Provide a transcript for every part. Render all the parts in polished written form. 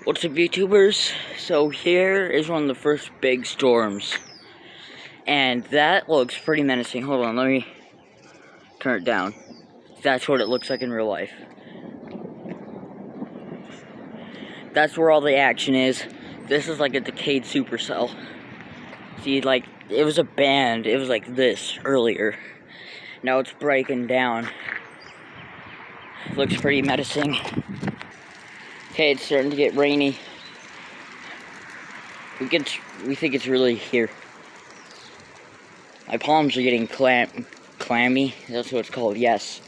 What's up, YouTubers? So here is one of the first big storms. And that looks pretty menacing. Hold on, let me turn it down. That's what it looks like in real life. That's where all the action is. This is like a decayed supercell. See, like, it was a band. It was like this earlier. Now it's breaking down. Looks pretty menacing. Okay, it's starting to get rainy. We think it's really here. My palms are getting clammy. That's what it's called. Yes.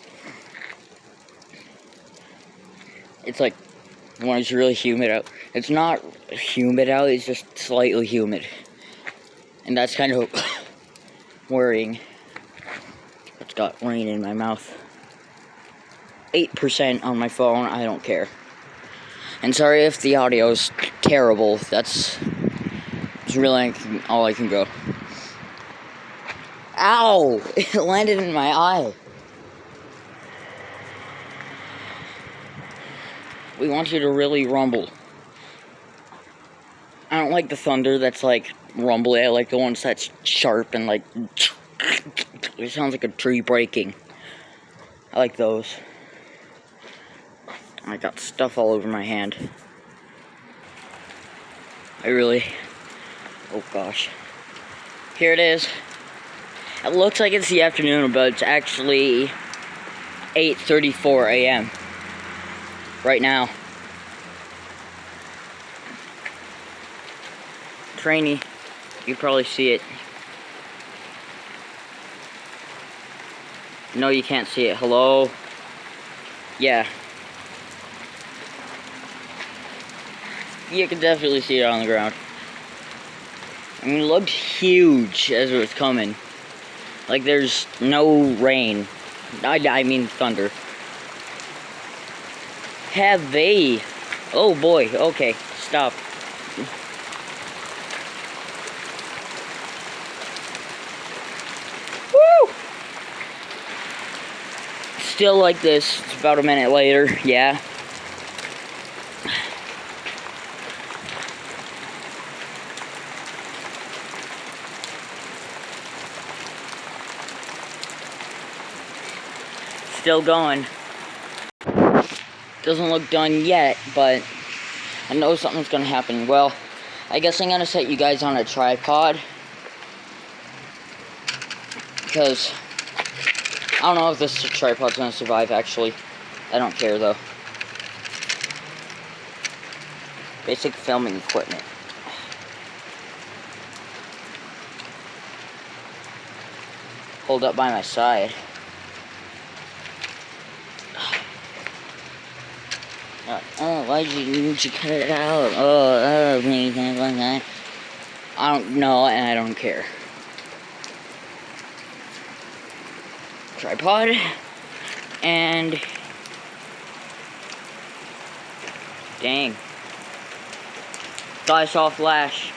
It's like when it's really humid out. It's not humid out. It's just slightly humid, and that's kind of worrying. It's got rain in my mouth. 8% on my phone. I don't care. And sorry if the audio's terrible. That's really all I can go. Ow! It landed in my eye. We want you to really rumble. I don't like the thunder that's like rumbly. I like the ones that's sharp and like it sounds like a tree breaking. I like those. I got stuff all over my hand. Oh gosh. Here it is. It looks like it's the afternoon, but it's actually 8:34 a.m. right now. It's rainy. You probably see it. No, you can't see it. Hello? Yeah. You can definitely see it on the ground. I mean, it looked huge as it was coming. Like there's no rain. I mean thunder. Have they? Oh boy, okay, stop. Woo! Still like this. It's about a minute later, yeah. Still going. Doesn't look done yet, but I know something's gonna happen. Well, I guess I'm gonna set you guys on a tripod, because I don't know if this tripod's gonna survive, actually. I don't care, though. Basic filming equipment. Hold up by my side. Why'd you cut it out? I don't know, and I don't care. Tripod, and dang, thought I saw a flash.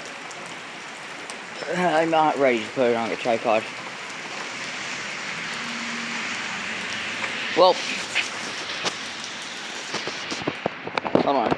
I'm not ready to put it on the tripod. Well, hold on.